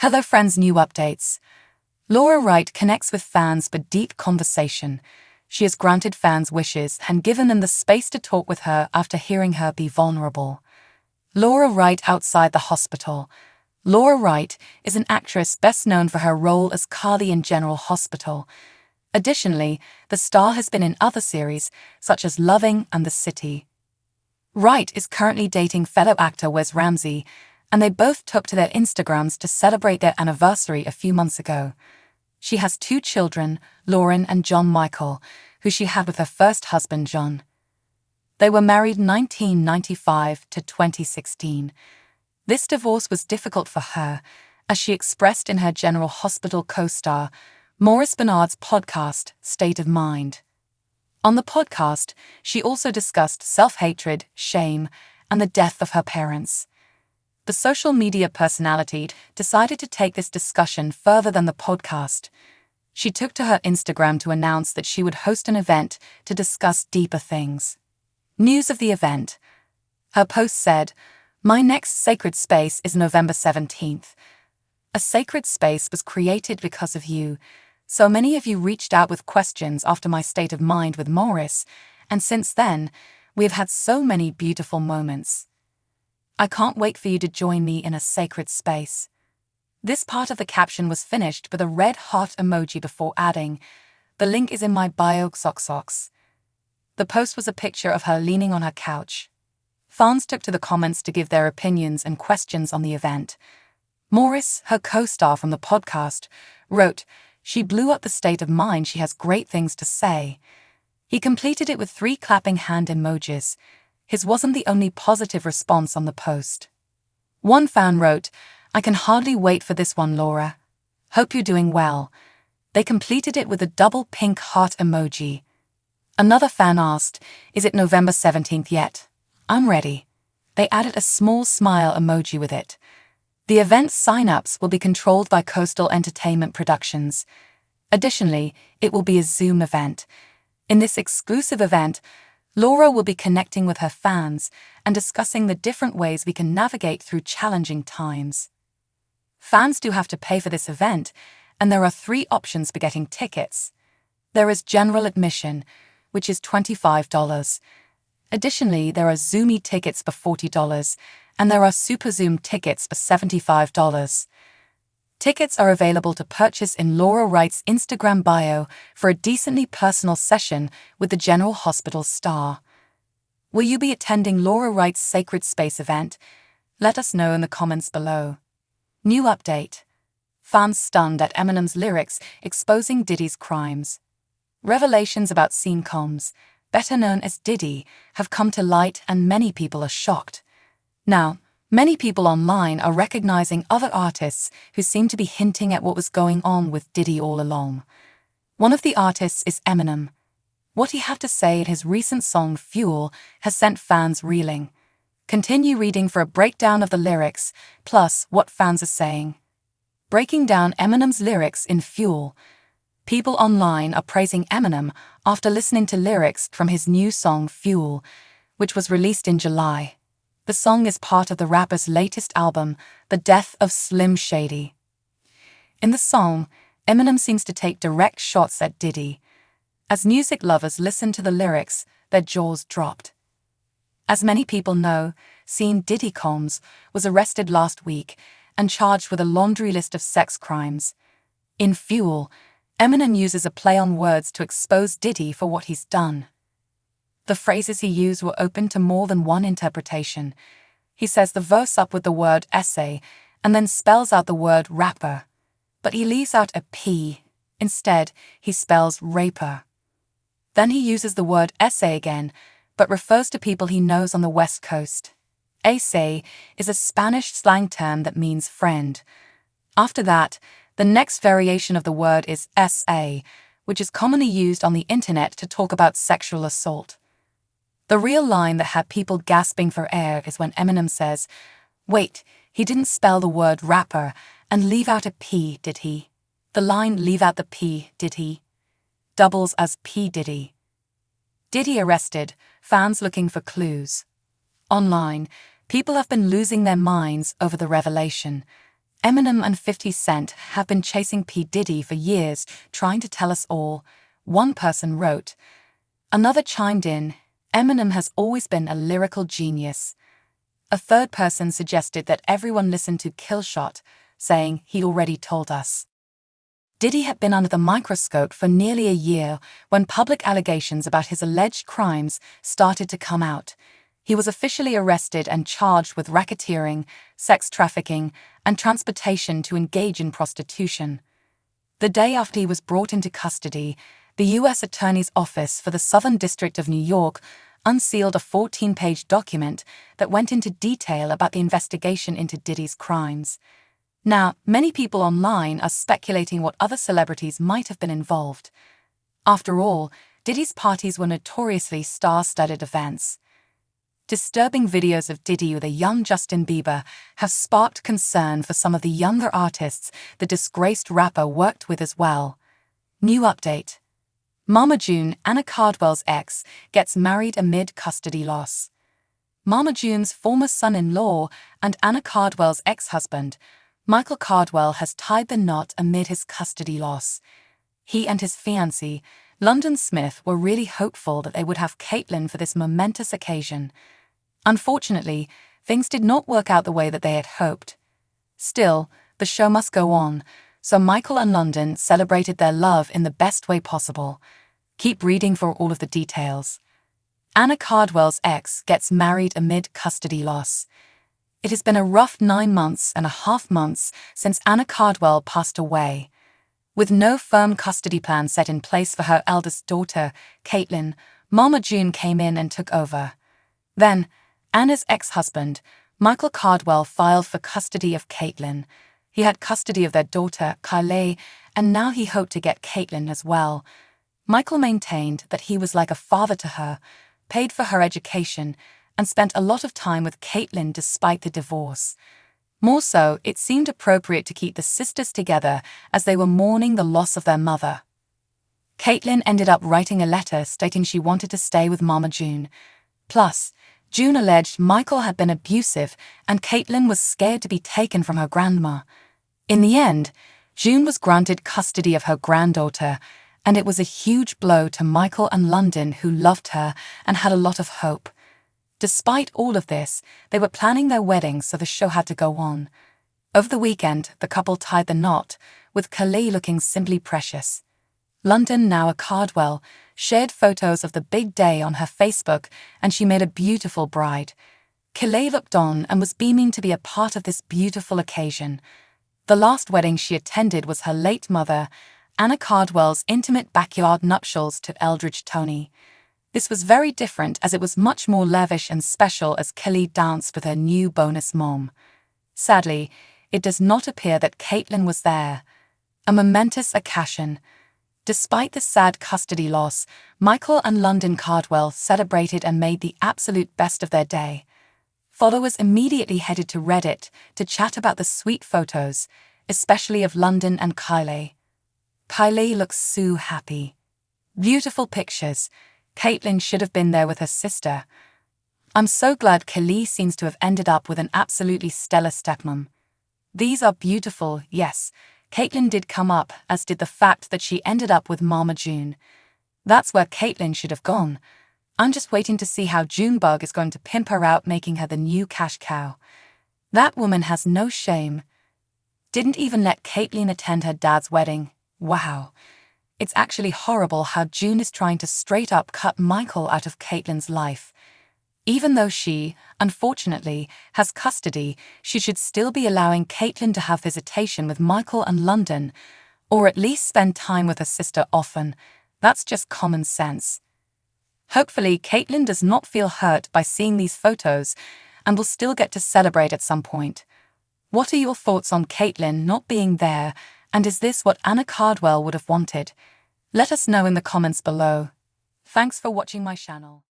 Hello friends, new updates. Laura Wright connects with fans for deep conversation. She has granted fans' wishes and given them the space to talk with her after hearing her be vulnerable. Laura Wright outside the hospital. Laura Wright is an actress best known for her role as Carly in General Hospital. Additionally, the star has been in other series, such as Loving and The City. Wright is currently dating fellow actor Wes Ramsey, and they both took to their Instagrams to celebrate their anniversary a few months ago. She has 2 children, Lauren and John Michael, who she had with her first husband, John. They were married 1995 to 2016. This divorce was difficult for her, as she expressed in her General Hospital co-star, Maurice Benard's podcast, State of Mind. On the podcast, she also discussed self-hatred, shame, and the death of her parents. The social media personality decided to take this discussion further than the podcast. She took to her Instagram to announce that she would host an event to discuss deeper things. News of the event. Her post said, "My next sacred space is November 17th. A sacred space was created because of you. So many of you reached out with questions after my state of mind with Maurice, and since then, we have had so many beautiful moments. I can't wait for you to join me in a sacred space." This part of the caption was finished with a red heart emoji before adding, "The link is in my bio, socks." The post was a picture of her leaning on her couch. Fans took to the comments to give their opinions and questions on the event. Maurice, her co-star from the podcast, wrote, "She blew up the state of mind. She has great things to say." He completed it with 3 clapping hand emojis. His wasn't the only positive response on the post. One fan wrote, "I can hardly wait for this one, Laura. Hope you're doing well." They completed it with a double pink heart emoji. Another fan asked, "Is it November 17th yet?" "I'm ready." They added a small smile emoji with it. The event sign-ups will be controlled by Coastal Entertainment Productions. Additionally, it will be a Zoom event. In this exclusive event, Laura will be connecting with her fans and discussing the different ways we can navigate through challenging times. Fans do have to pay for this event, and there are 3 options for getting tickets. There is general admission, which is $25. Additionally, there are Zoomy tickets for $40, and there are Super Zoom tickets for $75. Tickets are available to purchase in Laura Wright's Instagram bio for a decently personal session with the General Hospital star. Will you be attending Laura Wright's Sacred Space event? Let us know in the comments below. New update. Fans stunned at Eminem's lyrics exposing Diddy's crimes. Revelations about scene comms, better known as Diddy, have come to light and many people are shocked. Now, many people online are recognizing other artists who seem to be hinting at what was going on with Diddy all along. One of the artists is Eminem. What he had to say in his recent song Fuel has sent fans reeling. Continue reading for a breakdown of the lyrics, plus what fans are saying. Breaking down Eminem's lyrics in Fuel. People online are praising Eminem after listening to lyrics from his new song Fuel, which was released in July. The song is part of the rapper's latest album, The Death of Slim Shady. In the song, Eminem seems to take direct shots at Diddy. As music lovers listen to the lyrics, their jaws dropped. As many people know, Sean Diddy Combs was arrested last week and charged with a laundry list of sex crimes. In Fuel, Eminem uses a play on words to expose Diddy for what he's done. The phrases he used were open to more than one interpretation. He says the verse up with the word essay and then spells out the word rapper. But he leaves out a P. Instead, he spells raper. Then he uses the word essay again, but refers to people he knows on the West Coast. Essay is a Spanish slang term that means friend. After that, the next variation of the word is SA, which is commonly used on the internet to talk about sexual assault. The real line that had people gasping for air is when Eminem says, "Wait, he didn't spell the word rapper and leave out a P, did he?" The line "leave out the P, did he?" doubles as P. Diddy. Diddy arrested, fans looking for clues. Online, people have been losing their minds over the revelation. Eminem and 50 Cent have been chasing P. Diddy for years, trying to tell us all, one person wrote. Another chimed in, Eminem has always been a lyrical genius. A third person suggested that everyone listen to Killshot, saying he already told us. Diddy had been under the microscope for nearly a year when public allegations about his alleged crimes started to come out. He was officially arrested and charged with racketeering, sex trafficking, and transportation to engage in prostitution. The day after he was brought into custody, the U.S. Attorney's Office for the Southern District of New York unsealed a 14-page document that went into detail about the investigation into Diddy's crimes. Now, many people online are speculating what other celebrities might have been involved. After all, Diddy's parties were notoriously star-studded events. Disturbing videos of Diddy with a young Justin Bieber have sparked concern for some of the younger artists the disgraced rapper worked with as well. New update. Mama June, Anna Cardwell's ex, gets married amid custody loss. Mama June's former son-in-law and Anna Cardwell's ex-husband, Michael Cardwell, has tied the knot amid his custody loss. He and his fiancée, London Smith, were really hopeful that they would have Caitlyn for this momentous occasion. Unfortunately, things did not work out the way that they had hoped. Still, the show must go on, so Michael and London celebrated their love in the best way possible. Keep reading for all of the details. Anna Cardwell's ex gets married amid custody loss. It has been a rough 9.5 months since Anna Cardwell passed away. With no firm custody plan set in place for her eldest daughter, Caitlyn, Mama June came in and took over. Then, Anna's ex-husband, Michael Cardwell, filed for custody of Caitlyn. He had custody of their daughter, Kylie, and now he hoped to get Caitlyn as well. Michael maintained that he was like a father to her, paid for her education, and spent a lot of time with Caitlyn despite the divorce. More so, it seemed appropriate to keep the sisters together as they were mourning the loss of their mother. Caitlyn ended up writing a letter stating she wanted to stay with Mama June. Plus, June alleged Michael had been abusive and Caitlyn was scared to be taken from her grandma. In the end, June was granted custody of her granddaughter, and it was a huge blow to Michael and London, who loved her and had a lot of hope. Despite all of this, they were planning their wedding, so the show had to go on. Over the weekend, the couple tied the knot, with Kylie looking simply precious. London, now a Cardwell, shared photos of the big day on her Facebook, and she made a beautiful bride. Kylie looked on and was beaming to be a part of this beautiful occasion. The last wedding she attended was her late mother, Anna Cardwell's intimate backyard nuptials to Eldridge Toney. This was very different as it was much more lavish and special as Kylie danced with her new bonus mom. Sadly, it does not appear that Caitlyn was there. A momentous occasion. Despite the sad custody loss, Michael and London Cardwell celebrated and made the absolute best of their day. Followers immediately headed to Reddit to chat about the sweet photos, especially of London and Kylie. Kylie looks so happy. Beautiful pictures. Caitlyn should have been there with her sister. I'm so glad Kylie seems to have ended up with an absolutely stellar stepmom. These are beautiful, yes. Caitlyn did come up, as did the fact that she ended up with Mama June. That's where Caitlyn should have gone. I'm just waiting to see how Junebug is going to pimp her out, making her the new cash cow. That woman has no shame. Didn't even let Caitlyn attend her dad's wedding. Wow. It's actually horrible how June is trying to straight up cut Michael out of Caitlyn's life. Even though she, unfortunately, has custody, she should still be allowing Caitlyn to have visitation with Michael and London, or at least spend time with her sister often. That's just common sense. Hopefully, Caitlyn does not feel hurt by seeing these photos and will still get to celebrate at some point. What are your thoughts on Caitlyn not being there, and is this what Anna Cardwell would have wanted? Let us know in the comments below. Thanks for watching my channel.